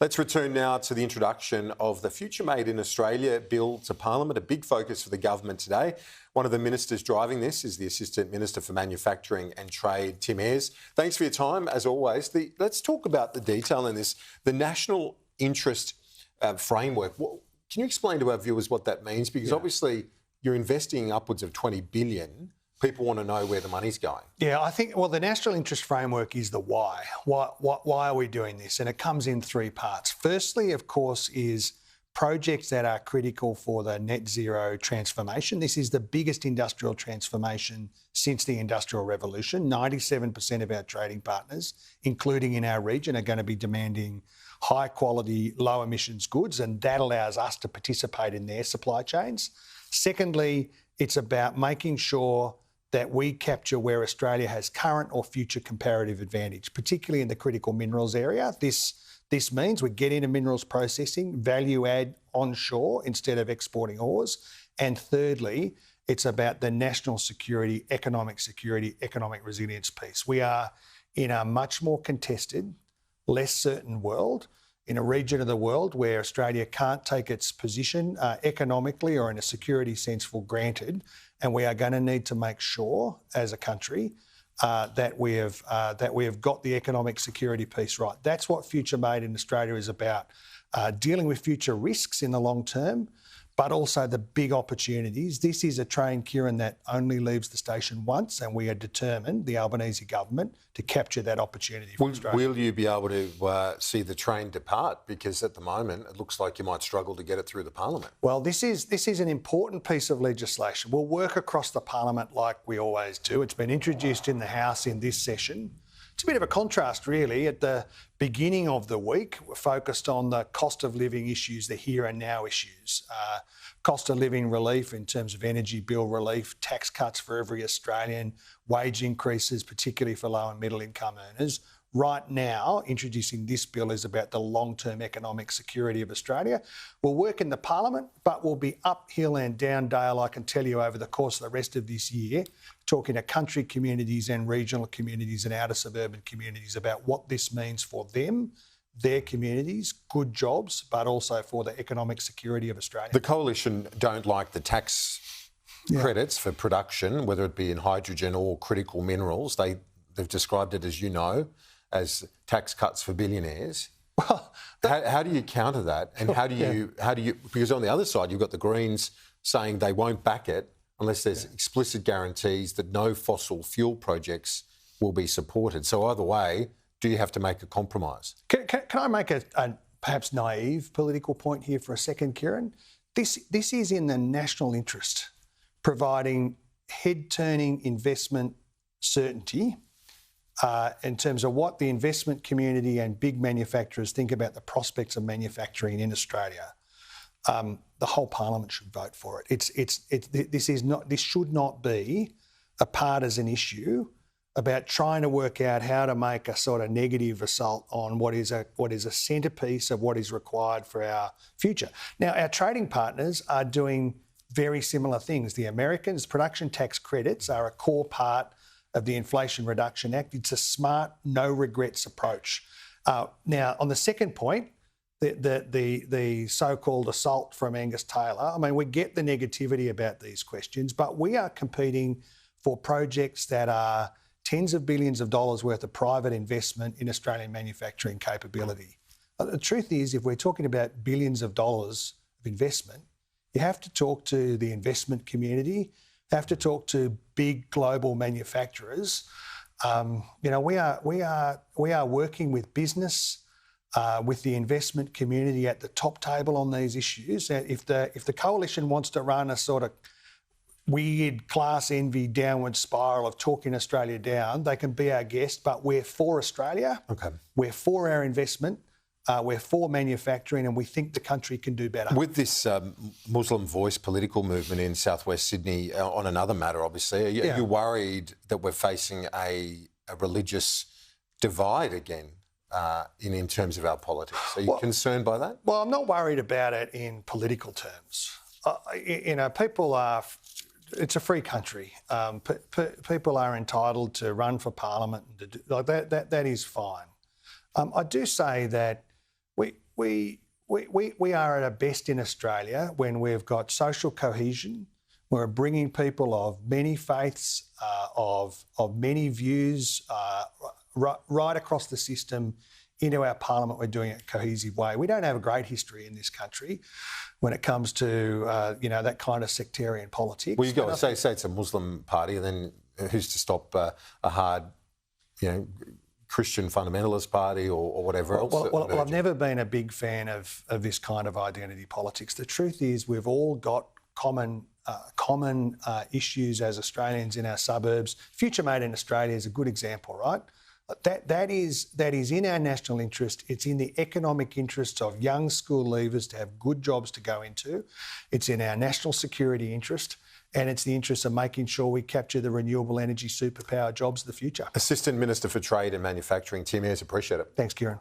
Let's return now to the introduction of the Future Made in Australia bill to Parliament, a big focus for the government today. One of the ministers driving this is the Assistant Minister for Manufacturing and Trade, Tim Ayres. Thanks for your time, as always. Let's talk about the detail in this, the national interest framework. Can you explain to our viewers what that means? Because obviously you're investing upwards of $20 billion. People want to know where the money's going. Yeah, I think, the national interest framework is the why. Why are we doing this? And it comes in three parts. Firstly, of course, is projects that are critical for the net zero transformation. This is the biggest industrial transformation since the Industrial Revolution. 97% of our trading partners, including in our region, are going to be demanding high quality, low emissions goods, and that allows us to participate in their supply chains. Secondly, it's about making sure that we capture where Australia has current or future comparative advantage, particularly in the critical minerals area. This means we get into minerals processing, value add onshore instead of exporting ores. And thirdly, it's about the national security, economic resilience piece. We are in a much more contested, less certain world, in a region of the world where Australia can't take its position economically or in a security sense for granted. And we are going to need to make sure, as a country, that we have got the economic security piece right. That's what Future Made in Australia is about, dealing with future risks in the long term, but also the big opportunities. This is a train, Kieran, that only leaves the station once, and we are determined, the Albanese government, to capture that opportunity for Australia. Will you be able to see the train depart? Because at the moment, it looks like you might struggle to get it through the Parliament. Well, this is an important piece of legislation. We'll work across the Parliament like we always do. It's been introduced in the House in this session. It's a bit of a contrast, really. At the beginning of the week, we're focused on the cost of living issues, the here and now issues. Cost of living relief in terms of energy bill relief, tax cuts for every Australian, wage increases, particularly for low and middle income earners. Right now, introducing this bill is about the long-term economic security of Australia. We'll work in the Parliament, but we'll be uphill and down dale, I can tell you, over the course of the rest of this year, talking to country communities and regional communities and outer suburban communities about what this means for them, their communities, good jobs, but also for the economic security of Australia. The Coalition don't like the tax credits for production, whether it be in hydrogen or critical minerals. They've described it, as you know, as tax cuts for billionaires. Well, how do you counter that? And how do you? Because on the other side, you've got the Greens saying they won't back it unless there's explicit guarantees that no fossil fuel projects will be supported. So either way, do you have to make a compromise? Can I make a perhaps naive political point here for a second, Kieran? This is in the national interest, providing head-turning investment certainty in terms of what the investment community and big manufacturers think about the prospects of manufacturing in Australia. The whole Parliament should vote for it. This should not be a partisan issue about trying to work out how to make a sort of negative assault on what is a centrepiece of what is required for our future. Now, our trading partners are doing very similar things. The Americans' production tax credits are a core part of the Inflation Reduction Act. It's a smart, no regrets approach. Now, on the second point, the so-called assault from Angus Taylor, I mean, we get the negativity about these questions, but we are competing for projects that are tens of billions of dollars worth of private investment in Australian manufacturing capability. The truth is, if we're talking about billions of dollars of investment, you have to talk to the investment community, have to talk to big global manufacturers. We are working with business, with the investment community at the top table on these issues. If the Coalition wants to run a sort of weird class envy downward spiral of talking Australia down, they can be our guest, but we're for Australia. Okay. We're for our investment. We're for manufacturing, and we think the country can do better. With this Muslim Voice political movement in southwest Sydney, on another matter, obviously, are you worried that we're facing a religious divide again in terms of our politics? Are you concerned by that? Well, I'm not worried about it in political terms. People are... It's a free country. People are entitled to run for parliament. That is fine. I do say that we are at our best in Australia when we've got social cohesion. We're bringing people of many faiths, of many views, right across the system into our parliament. We're doing it in a cohesive way. We don't have a great history in this country when it comes to that kind of sectarian politics. Well, you've got to say it's a Muslim party, and then who's to stop a hard, Christian fundamentalist party or whatever else? Well, I've never been a big fan of this kind of identity politics. The truth is, we've all got common issues as Australians in our suburbs. Future Made in Australia is a good example, right? That is in our national interest. It's in the economic interests of young school leavers to have good jobs to go into. It's in our national security interest, and it's the interest of making sure we capture the renewable energy superpower jobs of the future. Assistant Minister for Trade and Manufacturing, Tim Ayres, appreciate it. Thanks, Kieran.